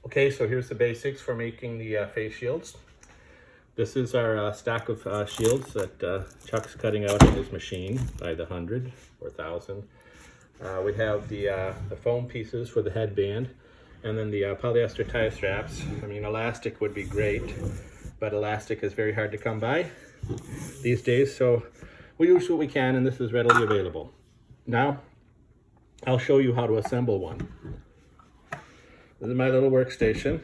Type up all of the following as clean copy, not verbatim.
Okay, so here's the basics for making the face shields. This is our stack of shields that Chuck's cutting out in his machine by the 100 or 1,000. We have the foam pieces for the headband, and then the polyester tie straps. I mean, elastic would be great, but elastic is very hard to come by these days, so we use what we can, and this is readily available. Now, I'll show you how to assemble one. This is my little workstation.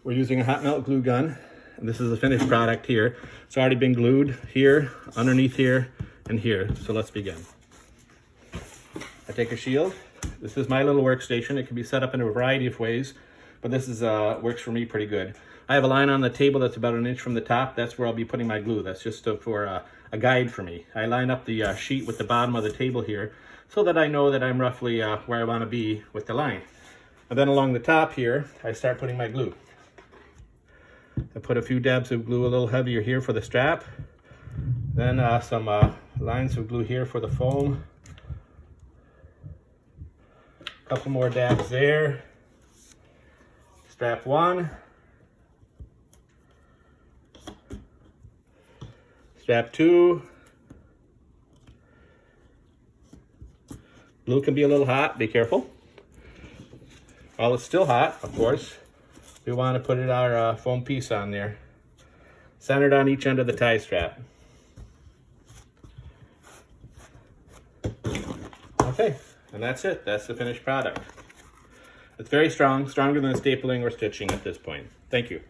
We're using a hot melt glue gun, and this is the finished product here. It's already been glued here, underneath here, and here. So let's begin. I take a shield. This is my little workstation. It can be set up in a variety of ways, but this is works for me pretty good. I have a line on the table that's about 1 inch from the top. That's where I'll be putting my glue. That's just for a guide for me. I line up the sheet with the bottom of the table here so that I know that I'm roughly where I want to be with the line. And then along the top here, I start putting my glue. I put a few dabs of glue a little heavier here for the strap. Then some lines of glue here for the foam. A couple more dabs there. Strap one. Strap two. Glue can be a little hot, be careful. While it's still hot, of course, we want to put our foam piece on there, centered on each end of the tie strap. Okay, and that's it. That's the finished product. It's very strong, stronger than stapling or stitching at this point. Thank you.